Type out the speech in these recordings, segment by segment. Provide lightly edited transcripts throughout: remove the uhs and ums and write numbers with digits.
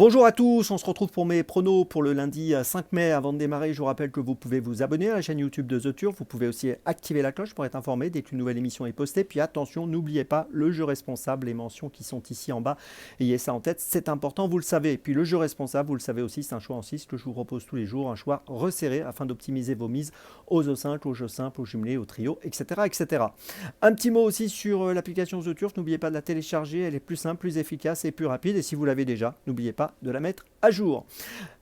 Bonjour à tous, on se retrouve pour mes pronos pour le lundi 5 mai. Avant de démarrer, je vous rappelle que vous pouvez vous abonner à la chaîne YouTube de The Turf. Vous pouvez aussi activer la cloche pour être informé dès qu'une nouvelle émission est postée. Puis attention, n'oubliez pas le jeu responsable, les mentions qui sont ici en bas. Ayez ça en tête, c'est important, vous le savez. Et puis le jeu responsable, vous le savez aussi, c'est un choix en 6 que je vous propose tous les jours. Un choix resserré afin d'optimiser vos mises aux os 5, aux jeux simples, aux jumelés, aux trios, etc. etc. Un petit mot aussi sur l'application The Turf. N'oubliez pas de la télécharger, elle est plus simple, plus efficace et plus rapide. Et si vous l'avez déjà, n'oubliez pas de la mettre à jour.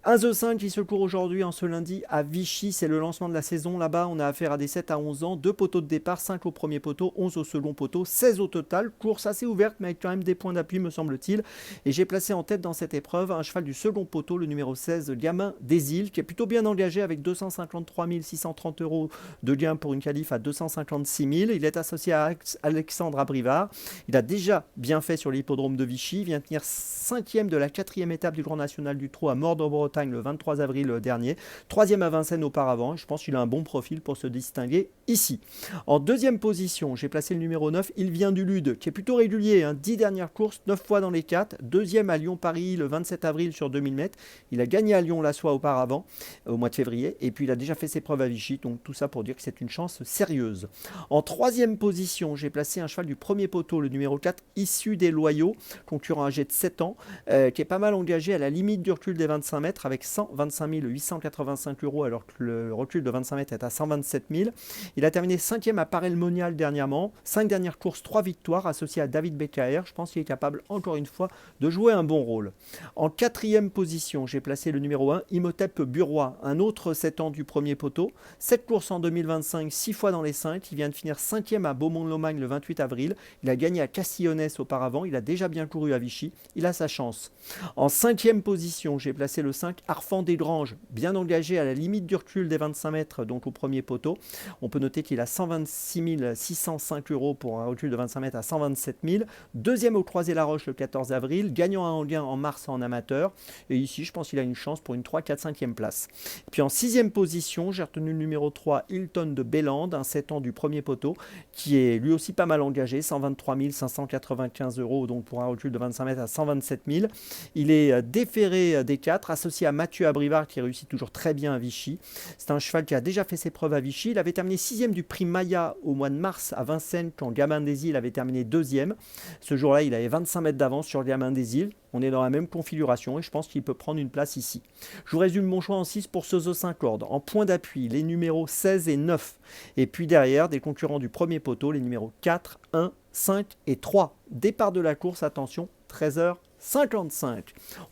Un The 5 qui se court aujourd'hui en ce lundi à Vichy, c'est le lancement de la saison. Là-bas, on a affaire à des 7 à 11 ans, 2 poteaux de départ, 5 au premier poteau, 11 au second poteau, 16 au total. Course assez ouverte, mais avec quand même des points d'appui, me semble-t-il. Et j'ai placé en tête dans cette épreuve un cheval du second poteau, le numéro 16, Gamin des Îles, qui est plutôt bien engagé avec 253 630 euros de gain pour une qualif à 256 000. Il est associé à Alexandre Abrivard. Il a déjà bien fait sur l'hippodrome de Vichy. Il vient tenir 5e de la 4e étape du Grand National du Trot à Mort-de-Bretagne le 23 avril dernier. 3e à Vincennes auparavant. Je pense qu'il a un bon profil pour se distinguer ici. En deuxième position, j'ai placé le numéro 9. Il vient du Lude, qui est plutôt régulier. 10 dernières courses, 9 fois dans les 4. Deuxième à Lyon-Paris le 27 avril sur 2000 mètres. Il a gagné à Lyon-la-Soie auparavant, au mois de février. Et puis il a déjà fait ses preuves à Vichy. Donc tout ça pour dire que c'est une chance sérieuse. En troisième position, j'ai placé un cheval du premier poteau, le numéro 4, issu des Loyaux, concurrent âgé de 7 ans, qui est pas mal engagé à la limite du recul des 25 mètres avec 125 885 euros alors que le recul de 25 mètres est à 127 000. Il a terminé 5e à Paray-le-Monial dernièrement. 5 dernières courses, 3 victoires associées à David Beccaer. Je pense qu'il est capable encore une fois de jouer un bon rôle. En quatrième position, j'ai placé le numéro 1, Imhotep Burois, un autre 7 ans du premier poteau. 7 courses en 2025, 6 fois dans les 5. Il vient de finir 5e à Beaumont-de-Lomagne le 28 avril. Il a gagné à Castillonnès auparavant. Il a déjà bien couru à Vichy. Il a sa chance. En cinquième position, j'ai placé le 5, Arfan des Granges, bien engagé à la limite du recul des 25 mètres, donc au premier poteau. On peut noter qu'il a 126 605 euros pour un recul de 25 mètres à 127 000. Deuxième au Croisé-la-Roche le 14 avril, gagnant à Anguin en mars en amateur. Et ici, je pense qu'il a une chance pour une 3, 4, 5e place. Puis en sixième position, j'ai retenu le numéro 3, Hilton de Bélande, un 7 ans du premier poteau, qui est lui aussi pas mal engagé, 123 595 euros, donc pour un recul de 25 mètres à 127 000. Il est déféré des 4, associé à Mathieu Abrivard qui réussit toujours très bien à Vichy. C'est un cheval qui a déjà fait ses preuves à Vichy. Il avait terminé 6e du prix Maya au mois de mars à Vincennes quand Gamin des Îles avait terminé 2e. Ce jour-là, il avait 25 mètres d'avance sur Gamin des Îles. On est dans la même configuration et je pense qu'il peut prendre une place ici. Je vous résume mon choix en 6 pour Sozo 5 cordes. En point d'appui, les numéros 16 et 9. Et puis derrière, des concurrents du premier poteau, les numéros 4, 1, 5 et 3. Départ de la course, attention, 13h55.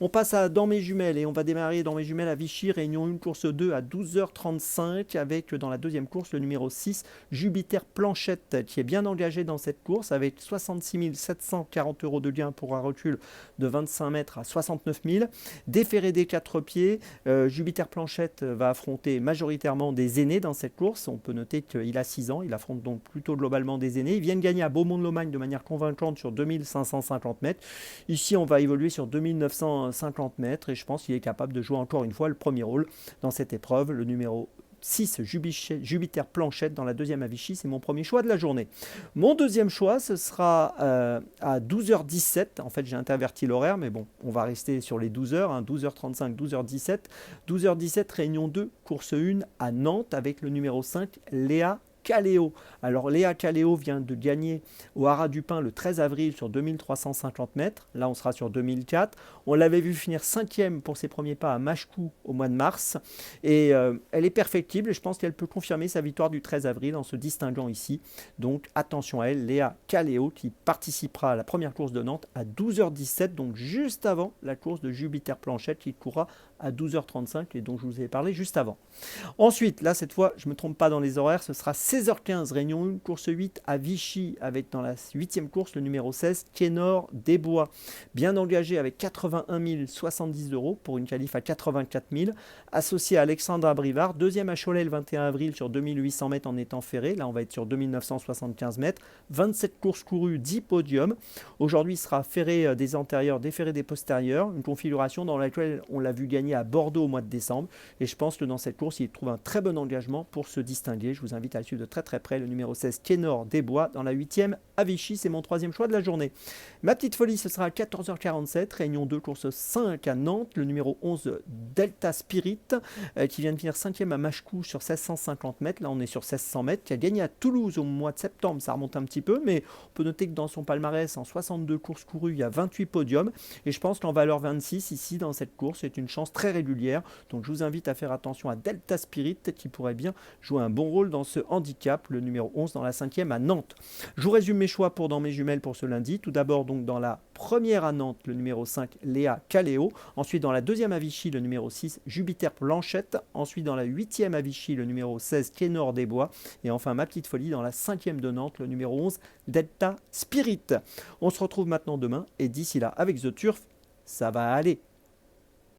On passe à Dans mes jumelles et on va démarrer dans mes jumelles à Vichy, réunion 1, course 2 à 12h35 avec dans la deuxième course le numéro 6, Jupiter Planchette qui est bien engagé dans cette course avec 66 740 euros de gain pour un recul de 25 mètres à 69 000. Déféré des 4 pieds, Jupiter Planchette va affronter majoritairement des aînés dans cette course. On peut noter qu'il a 6 ans, il affronte donc plutôt globalement des aînés. Ils viennent gagner à Beaumont-de-Lomagne de manière convaincante sur 2550 mètres. Ici, on va évoluer sur 2950 mètres et je pense qu'il est capable de jouer encore une fois le premier rôle dans cette épreuve. Le numéro 6, Jupiter Planchette dans la deuxième à Vichy, c'est mon premier choix de la journée. Mon deuxième choix, ce sera à 12h17. En fait, j'ai interverti l'horaire, mais bon, on va rester sur les 12h, 12h35, 12h17. 12h17, réunion 2, course 1 à Nantes avec le numéro 5, Léa Caléo. Alors Léa Caléo vient de gagner au Haras du Pin le 13 avril sur 2350 mètres. Là, on sera sur 2004. On l'avait vu finir 5e pour ses premiers pas à Machecou au mois de mars. Et elle est perfectible et je pense qu'elle peut confirmer sa victoire du 13 avril en se distinguant ici. Donc attention à elle, Léa Caléo qui participera à la première course de Nantes à 12h17, donc juste avant la course de Jupiter Planchette qui courra à 12h35 et dont je vous ai parlé juste avant. Ensuite, là cette fois, je ne me trompe pas dans les horaires, ce sera 16h15, réunion 1, course 8 à Vichy, avec dans la 8e course le numéro 16, Kénor Desbois. Bien engagé avec 81 070 euros pour une qualif à 84 000, associé à Alexandre Abrivard, deuxième à Cholet le 21 avril sur 2800 mètres en étant ferré, là on va être sur 2975 mètres, 27 courses courues, 10 podiums. Aujourd'hui il sera ferré des antérieurs, déferré des postérieurs, une configuration dans laquelle on l'a vu gagner à Bordeaux au mois de décembre, et je pense que dans cette course il trouve un très bon engagement pour se distinguer. Je vous invite à suivre de de très très près le numéro 16 Kénor des Bois dans la 8e à Vichy. C'est mon troisième choix de la journée. Ma petite folie, ce sera à 14h47, réunion 2, course 5 à Nantes, le numéro 11 Delta Spirit qui vient de finir 5e à Machecou sur 1650 mètres. Là, on est sur 1600 mètres, qui a gagné à Toulouse au mois de septembre. Ça remonte un petit peu, mais on peut noter que dans son palmarès, en 62 courses courues, il y a 28 podiums. Et je pense qu'en valeur 26, ici, dans cette course, c'est une chance très régulière. Donc, je vous invite à faire attention à Delta Spirit, qui pourrait bien jouer un bon rôle dans ce handicap, le numéro 11 dans la 5e à Nantes. Je vous résume mes choix pour dans mes jumelles pour ce lundi. Tout d'abord, donc, dans la première à Nantes, le numéro 5, Léa Caléo. Ensuite, dans la deuxième à Vichy, le numéro 6, Jupiter Blanchette. Ensuite, dans la 8e à Vichy, le numéro 16, Kénor des Bois. Et enfin, ma petite folie, dans la 5e de Nantes, le numéro 11, Delta Spirit. On se retrouve maintenant demain. Et d'ici là, avec The Turf, ça va aller.